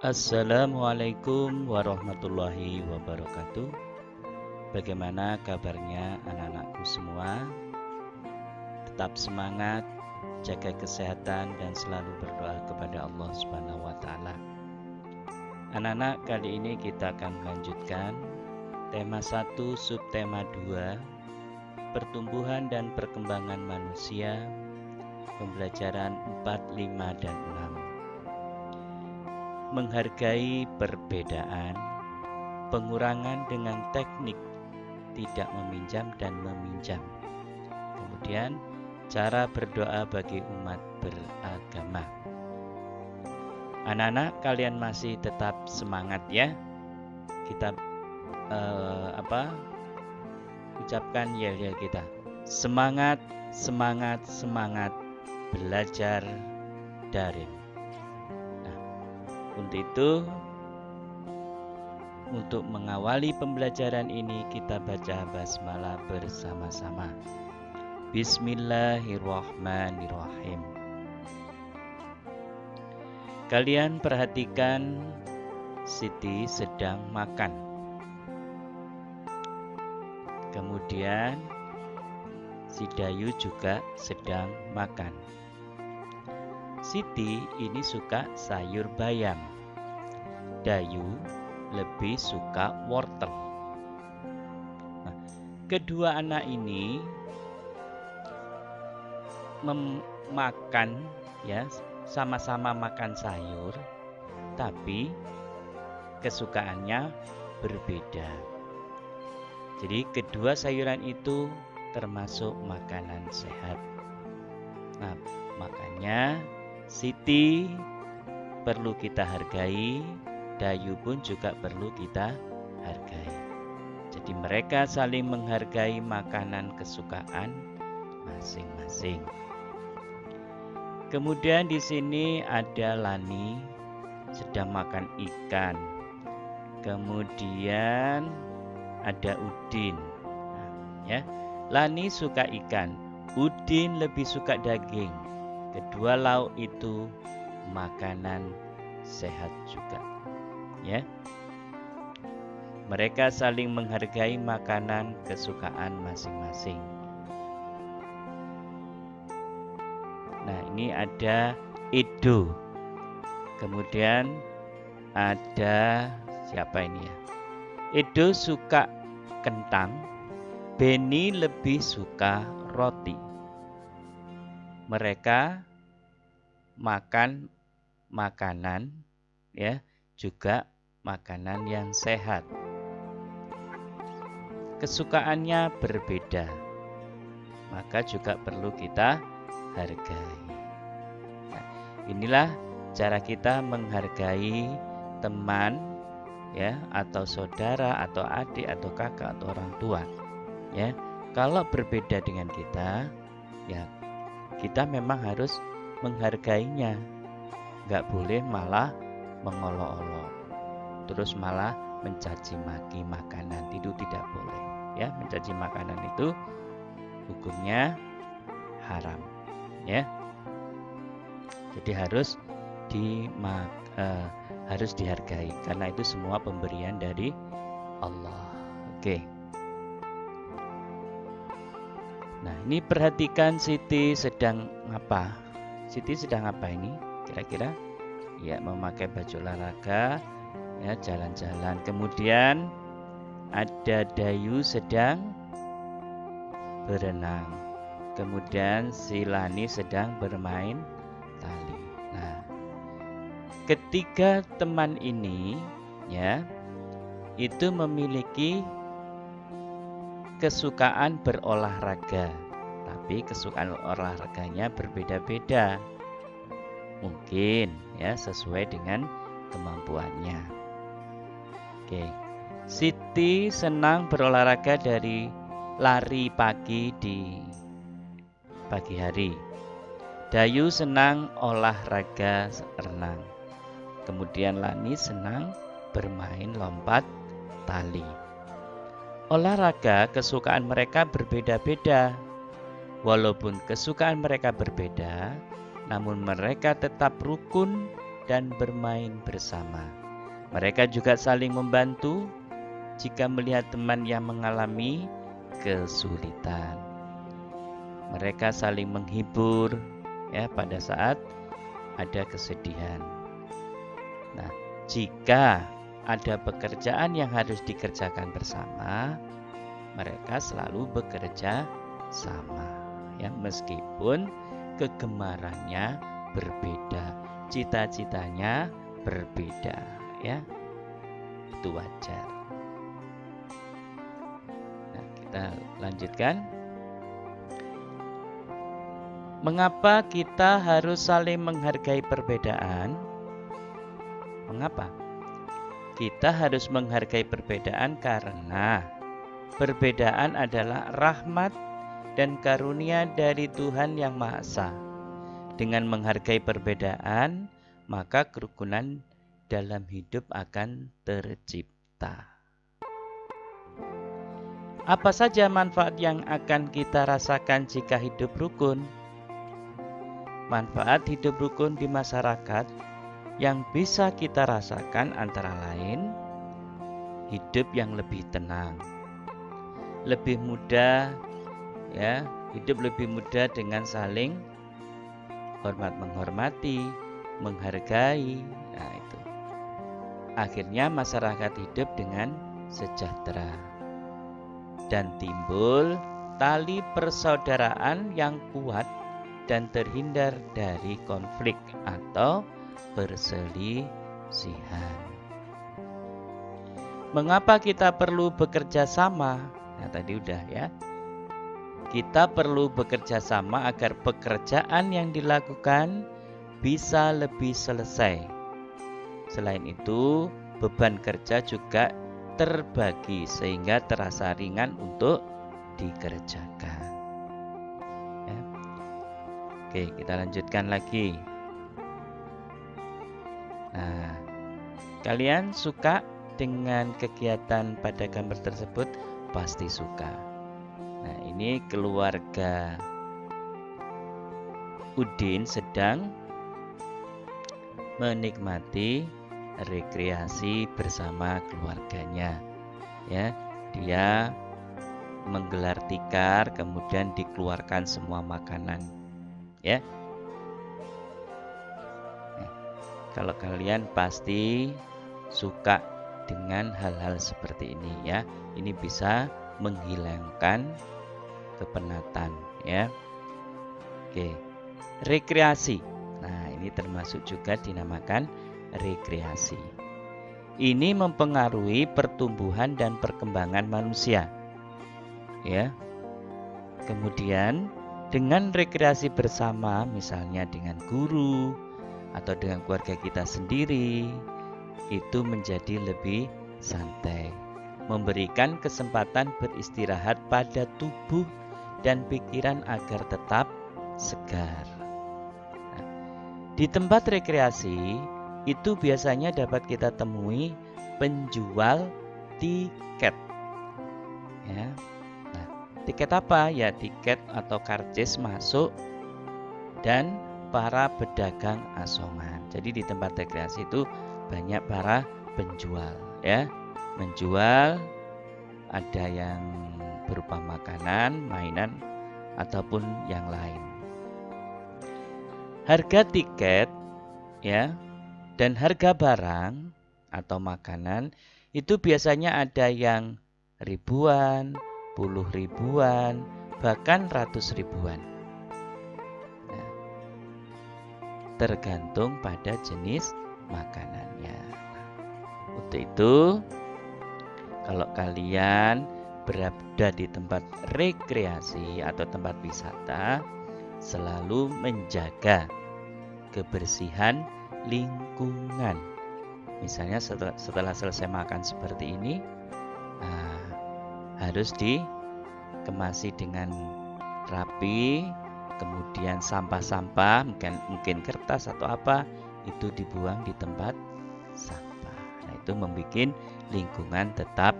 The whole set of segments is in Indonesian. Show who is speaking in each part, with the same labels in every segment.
Speaker 1: Assalamualaikum warahmatullahi wabarakatuh. Bagaimana kabarnya anak-anakku semua? Tetap semangat, jaga kesehatan dan selalu berdoa kepada Allah Subhanahu wa taala. Anak-anak, kali ini kita akan melanjutkan tema 1 subtema 2, pertumbuhan dan perkembangan manusia, pembelajaran 4, 5 dan 6. Menghargai perbedaan, pengurangan dengan teknik tidak meminjam dan meminjam. Kemudian cara berdoa bagi umat beragama. Anak-anak, kalian masih tetap semangat ya. Kita ucapkan yel-yel kita. Semangat, semangat, semangat belajar daring. Untuk itu, untuk mengawali pembelajaran ini kita baca basmalah bersama-sama. Bismillahirrahmanirrahim. Kalian perhatikan, Siti sedang makan. Kemudian si Dayu juga sedang makan. Siti ini suka sayur bayam. Dayu lebih suka wortel. Nah, kedua anak ini memakan ya, sama-sama makan sayur, tapi kesukaannya berbeda. Jadi kedua sayuran itu termasuk makanan sehat. Nah, makanya Siti perlu kita hargai, Dayu pun juga perlu kita hargai. Jadi mereka saling menghargai makanan kesukaan masing-masing. Kemudian di sini ada Lani sedang makan ikan. Kemudian ada Udin. Ya, Lani suka ikan, Udin lebih suka daging. Kedua lauk itu makanan sehat juga. Ya. Mereka saling menghargai makanan kesukaan masing-masing. Nah, ini ada Edo. Kemudian ada siapa ini ya? Edo suka kentang, Beni lebih suka roti. Mereka makan makanan ya, juga makanan yang sehat. Kesukaannya berbeda, maka juga perlu kita hargai. Nah, inilah cara kita menghargai teman ya, atau saudara atau adik atau kakak atau orang tua ya. Kalau berbeda dengan kita ya, kita memang harus menghargainya. Nggak boleh malah mengolok-olok, terus malah mencaci maki makanan, itu tidak boleh ya. Mencaci makanan itu hukumnya haram ya. Jadi harus dihargai karena itu semua pemberian dari Allah. Oke. Nah, ini perhatikan Siti sedang apa? Siti sedang apa ini? Kira-kira? Ya, memakai baju olahraga, ya, jalan-jalan. Kemudian ada Dayu sedang berenang. Kemudian si Lani sedang bermain tali. Nah, ketiga teman ini ya, itu memiliki kesukaan berolahraga, tapi kesukaan olahraganya berbeda-beda. Mungkin ya sesuai dengan kemampuannya. Oke. Siti senang berolahraga dari lari pagi di pagi hari. Dayu senang olahraga renang. Kemudian Lani senang bermain lompat tali. Olahraga kesukaan mereka berbeda-beda. Walaupun kesukaan mereka berbeda, namun mereka tetap rukun dan bermain bersama. Mereka juga saling membantu jika melihat teman yang mengalami kesulitan. Mereka saling menghibur ya pada saat ada kesedihan. Nah, jika ada pekerjaan yang harus dikerjakan bersama, mereka selalu bekerja sama ya, meskipun kegemarannya berbeda, cita-citanya berbeda ya. Itu wajar. Nah, kita lanjutkan. Mengapa kita harus saling menghargai perbedaan? Mengapa? Kita harus menghargai perbedaan karena perbedaan adalah rahmat dan karunia dari Tuhan Yang Maha Esa. Dengan menghargai perbedaan, maka kerukunan dalam hidup akan tercipta. Apa saja manfaat yang akan kita rasakan jika hidup rukun? Manfaat hidup rukun di masyarakat yang bisa kita rasakan antara lain hidup yang lebih tenang, lebih mudah ya, hidup lebih mudah dengan saling hormat menghormati, menghargai. Nah, itu. Akhirnya masyarakat hidup dengan sejahtera dan timbul tali persaudaraan yang kuat dan terhindar dari konflik atau perselisihan. Mengapa kita perlu bekerja sama? Nah, tadi udah ya. Kita perlu bekerja sama agar pekerjaan yang dilakukan bisa lebih selesai. Selain itu, beban kerja juga terbagi sehingga terasa ringan untuk dikerjakan. Ya. Oke, kita lanjutkan lagi. Nah, kalian suka dengan kegiatan pada gambar tersebut? Pasti suka. Nah, ini keluarga Udin sedang menikmati rekreasi bersama keluarganya. Ya, dia menggelar tikar, kemudian dikeluarkan semua makanan. Ya. Nah, kalau kalian pasti suka dengan hal-hal seperti ini ya. Ini bisa menghilangkan kepenatan ya. Oke. Rekreasi. Nah, ini termasuk juga dinamakan rekreasi. Ini mempengaruhi pertumbuhan dan perkembangan manusia. Ya. Kemudian dengan rekreasi bersama, misalnya dengan guru atau dengan keluarga kita sendiri, itu menjadi lebih santai, memberikan kesempatan beristirahat pada tubuh dan pikiran agar tetap segar. Nah, di tempat rekreasi itu biasanya dapat kita temui penjual tiket. Ya. Nah, tiket apa? Ya tiket atau karcis masuk dan para pedagang asongan. Jadi di tempat rekreasi itu banyak para penjual ya, menjual, ada yang berupa makanan, mainan ataupun yang lain. Harga tiket ya dan harga barang atau makanan itu biasanya ada yang ribuan, puluh ribuan, bahkan ratus ribuan. Nah, tergantung pada jenis makanannya. Untuk itu, kalau kalian berada di tempat rekreasi atau tempat wisata, selalu menjaga kebersihan lingkungan. Misalnya setelah selesai makan seperti ini, harus dikemasi dengan rapi, kemudian sampah-sampah, mungkin kertas atau apa, itu dibuang di tempat sampah. Nah, itu membuat lingkungan tetap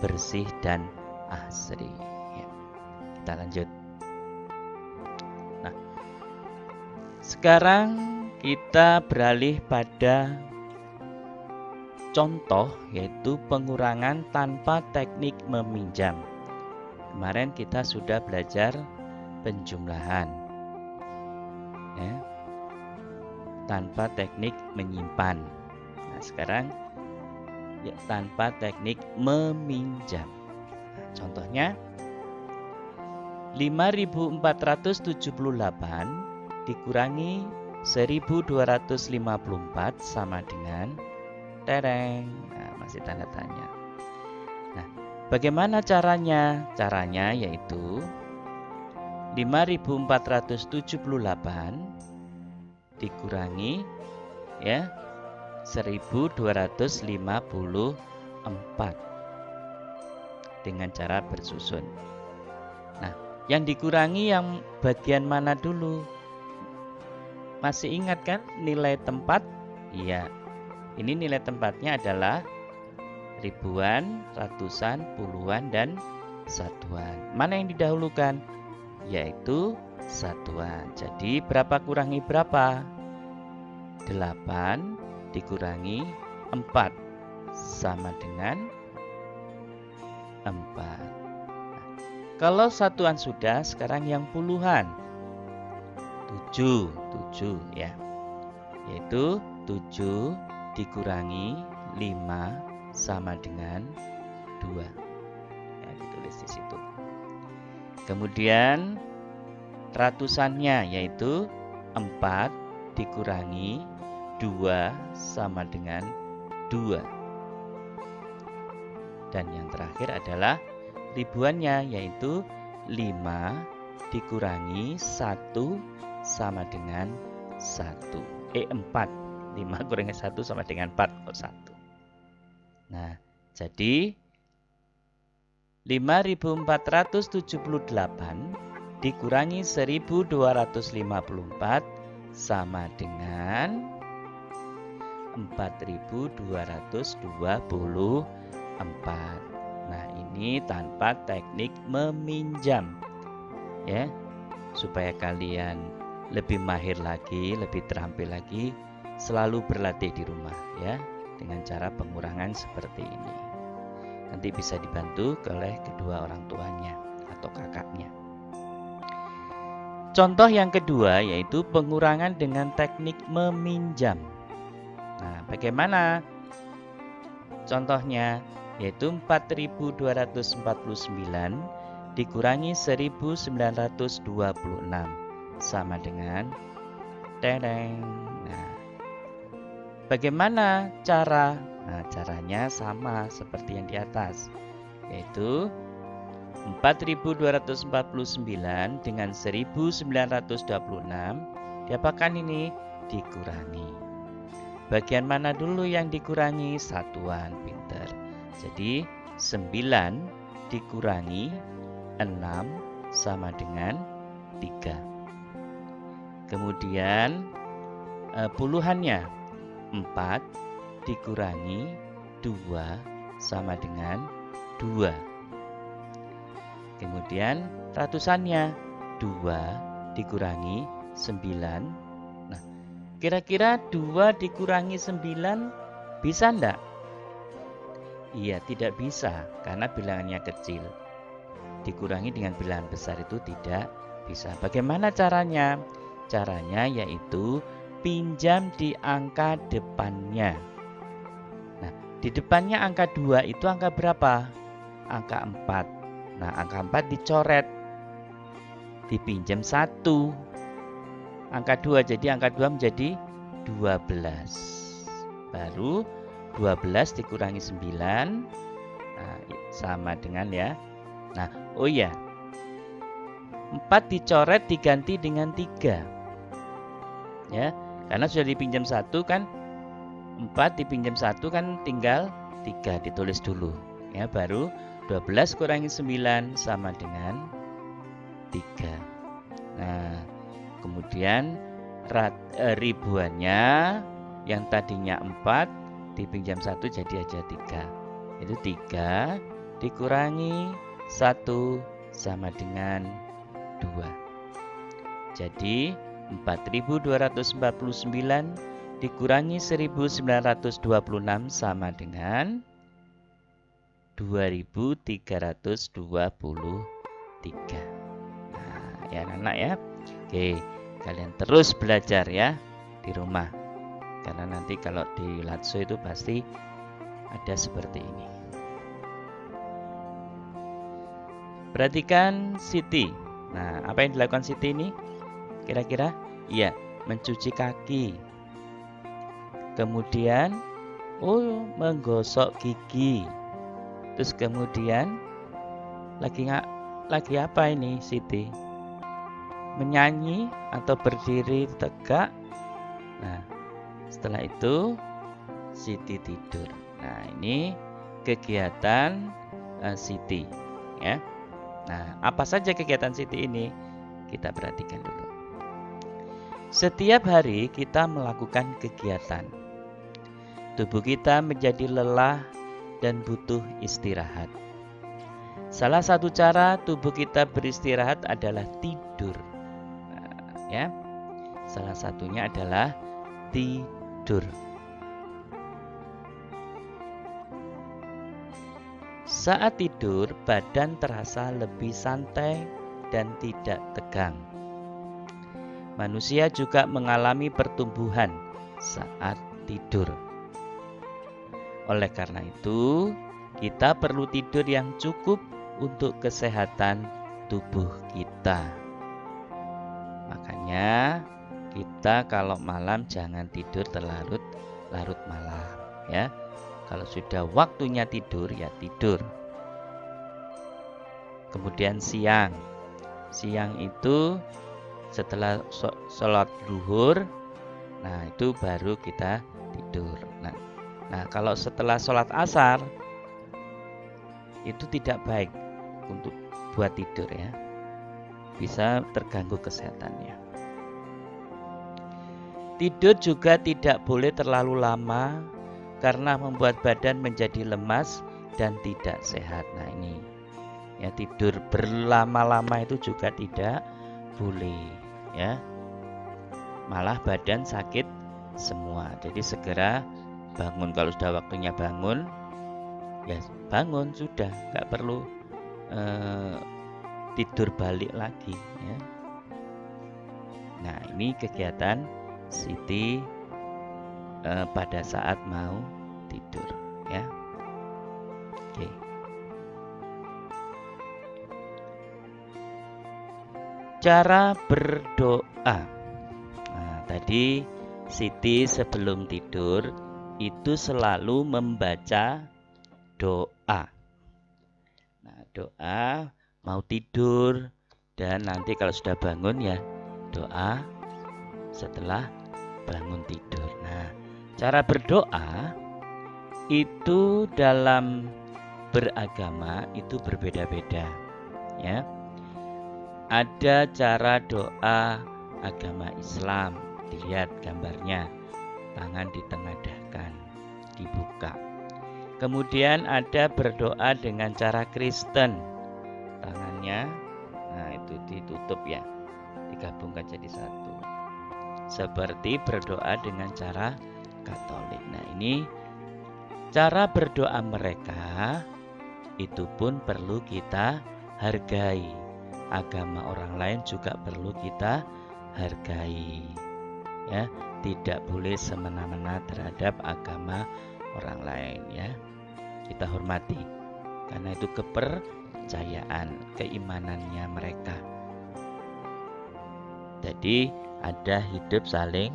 Speaker 1: bersih dan asri. Ya. Kita lanjut. Nah, sekarang Kita beralih pada contoh, yaitu pengurangan tanpa teknik meminjam. Kemarin kita sudah belajar penjumlahan, ya, tanpa teknik menyimpan. Nah, sekarang ya, tanpa teknik meminjam. Nah, contohnya 5.478 dikurangi 1.254 sama dengan tereng. Nah, masih tanda tanya. Nah, bagaimana caranya? Caranya yaitu 5.478 dikurangi ya 1.254 dengan cara bersusun. Nah, yang dikurangi yang bagian mana dulu? Masih ingat kan nilai tempat? Iya. Ini nilai tempatnya adalah ribuan, ratusan, puluhan, dan satuan. Mana yang didahulukan? Yaitu satuan. Jadi berapa kurangi berapa? 8 dikurangi 4 sama dengan 4. Nah, kalau satuan sudah, sekarang yang puluhan. 7 ya. Yaitu 7 dikurangi 5 sama dengan 2. Ya, ditulis di situ. Kemudian ratusannya yaitu 4 dikurangi 2 sama dengan 2. Dan yang terakhir adalah ribuannya yaitu 5 dikurangi 1 sama dengan 1. 4. 5 kurangi 1 sama dengan 4. 1. Nah, jadi 5.478 dikurangi 1.254 sama dengan 4.224. Nah, ini tanpa teknik meminjam, ya, supaya kalian lebih mahir lagi, lebih terampil lagi, selalu berlatih di rumah, ya, dengan cara pengurangan seperti ini. Nanti bisa dibantu oleh kedua orang tuanya atau kakaknya. Contoh yang kedua yaitu pengurangan dengan teknik meminjam. Nah, bagaimana contohnya? Yaitu 4.249 dikurangi 1.926 sama dengan tereng. Nah, bagaimana cara? Nah, caranya sama seperti yang di atas, yaitu 4.249 dengan 1.926 diapakan ini? Dikurangi. Bagian mana dulu yang dikurangi? Satuan, pinter. Jadi 9 dikurangi 6 sama dengan 3. Kemudian puluhannya 4 dikurangi 2 sama dengan 2. Kemudian ratusannya 2 dikurangi 9. Nah, kira-kira 2 dikurangi 9 bisa enggak? Iya, tidak bisa karena bilangannya kecil. Dikurangi dengan bilangan besar itu tidak bisa. Bagaimana caranya? Caranya yaitu pinjam di angka depannya. Nah, di depannya angka 2 itu angka berapa? Angka 4. Nah, angka 4 dicoret. Dipinjam 1. Angka 2, jadi angka 2 menjadi 12. Baru 12 dikurangi 9. Nah, sama dengan ya. Nah, oh iya. 4 dicoret diganti dengan 3. Ya, karena sudah dipinjam 1 kan, 4 dipinjam 1 kan tinggal 3 ditulis dulu. Ya, baru 12 kurangi 9 sama dengan 3. Nah, kemudian ribuannya yang tadinya 4 dipinjam 1 jadi aja 3. Itu 3 dikurangi 1 sama dengan 2. Jadi 4.249 dikurangi 1.926 sama dengan 2.323. Nah, ya anak-anak ya. Oke, kalian terus belajar ya di rumah. Karena nanti kalau di Latso itu pasti ada seperti ini. Perhatikan Siti. Nah, apa yang dilakukan Siti ini? Kira-kira? Iya, mencuci kaki. Kemudian, menggosok gigi. Terus kemudian, lagi apa ini Siti? Menyanyi atau berdiri tegak. Nah, setelah itu Siti tidur. Nah, ini kegiatan Siti ya. Nah, apa saja kegiatan Siti ini? Kita perhatikan dulu. Setiap hari kita melakukan kegiatan. Tubuh kita menjadi lelah dan butuh istirahat. Salah satu cara tubuh kita beristirahat adalah tidur. Nah, ya. Salah satunya adalah tidur. Saat tidur, badan terasa lebih santai dan tidak tegang. Manusia juga mengalami pertumbuhan saat tidur. Oleh karena itu, kita perlu tidur yang cukup untuk kesehatan tubuh kita. Makanya, kita kalau malam jangan tidur larut malam, ya. Kalau sudah waktunya tidur, ya tidur. Kemudian siang itu setelah sholat zuhur, nah itu baru kita tidur. Nah, kalau setelah sholat asar itu tidak baik untuk buat tidur ya, bisa terganggu kesehatannya. Tidur juga tidak boleh terlalu lama karena membuat badan menjadi lemas dan tidak sehat. Nah ini ya, tidur berlama-lama itu juga tidak boleh ya, malah badan sakit semua. Jadi segera bangun, kalau sudah waktunya bangun ya bangun sudah, nggak perlu tidur balik lagi ya. Nah ini kegiatan Siti pada saat mau tidur ya. Oke. Cara berdoa. Nah, tadi Siti sebelum tidur itu selalu membaca doa. Nah, doa mau tidur dan nanti kalau sudah bangun ya doa setelah bangun tidur. Nah, cara berdoa itu dalam beragama itu berbeda-beda ya. Ada cara doa agama Islam, dilihat gambarnya, tangan ditengadahkan, dibuka. Kemudian ada berdoa dengan cara Kristen, tangannya, nah itu ditutup ya, digabungkan jadi satu. Seperti berdoa dengan cara Katolik. Nah ini cara berdoa mereka, itu pun perlu kita hargai. Agama orang lain juga perlu kita hargai ya, tidak boleh semena-mena terhadap agama orang lain ya. Kita hormati karena itu kepercayaan, keimanannya mereka. Jadi ada hidup saling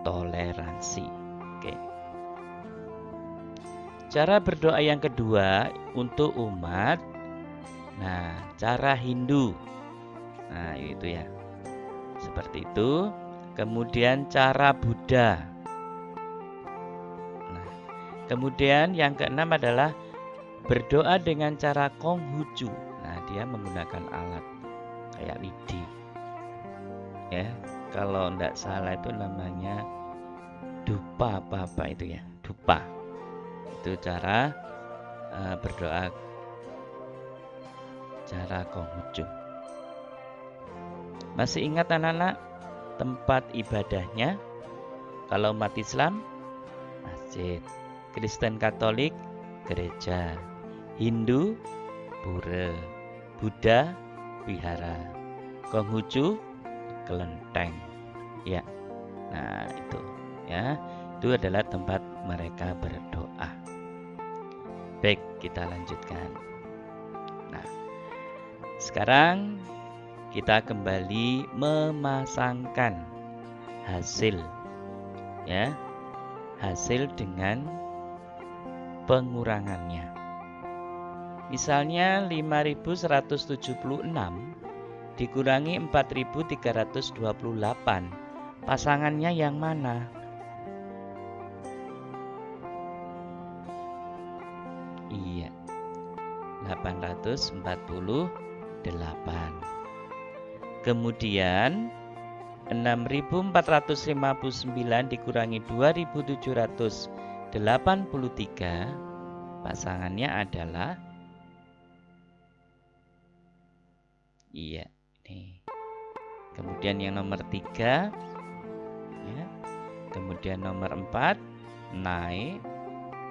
Speaker 1: toleransi. Oke. Cara berdoa yang kedua untuk umat, nah cara Hindu, nah itu ya, seperti itu. Kemudian cara Buddha. Nah, kemudian yang keenam adalah berdoa dengan cara Konghucu. Nah, dia menggunakan alat kayak lidi. Ya, kalau tidak salah itu namanya dupa apa itu ya, dupa. Itu cara berdoa cara Konghucu. Masih ingat anak-anak tempat ibadahnya. Kalau umat Islam, masjid. Kristen Katolik, gereja. Hindu, pura. Buddha, wihara. Konghucu, kelenteng. Ya. Nah, itu ya. Itu adalah tempat mereka berdoa. Baik, kita lanjutkan. Nah, sekarang kita kembali memasangkan hasil, ya, hasil dengan pengurangannya. Misalnya 5.176 dikurangi 4.328, pasangannya yang mana? Iya, 848. Kemudian 6.459 dikurangi 2.783, pasangannya adalah, iya, nih. Kemudian yang nomor 3, ya. Kemudian nomor 4 naik.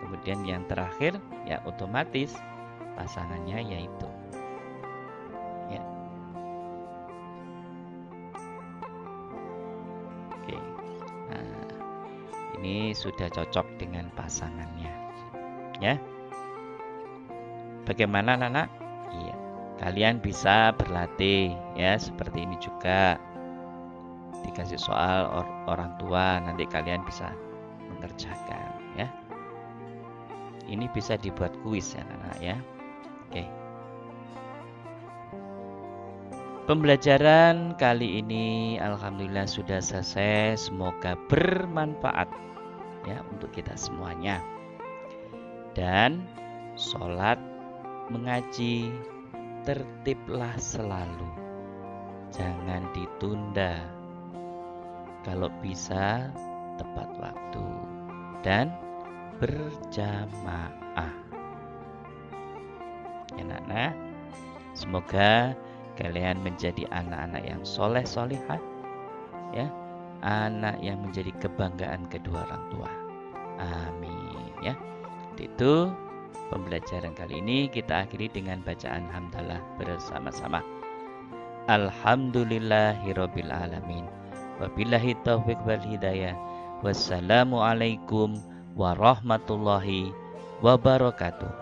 Speaker 1: Kemudian yang terakhir ya otomatis pasangannya yaitu, ya. Oke. Nah, ini sudah cocok dengan pasangannya, ya. Bagaimana anak-anak? Iya. Kalian bisa berlatih ya seperti ini juga. Dikasih soal orang tua, nanti kalian bisa mengerjakan ya. Ini bisa dibuat kuis ya anak-anak ya. Oke. Pembelajaran kali ini alhamdulillah sudah selesai. Semoga bermanfaat ya untuk kita semuanya. Dan sholat mengaji tertiblah selalu. Jangan ditunda. Kalau bisa tepat waktu dan berjamaah. Ya nak, semoga kalian menjadi anak-anak yang soleh solihah, ya, anak yang menjadi kebanggaan kedua orang tua. Amin. Ya, itu pembelajaran kali ini kita akhiri dengan bacaan hamdalah bersama-sama. Alhamdulillahirabbil alamin. Wabillahi taufiq wal hidayah. Wassalamualaikum warahmatullahi wabarakatuh.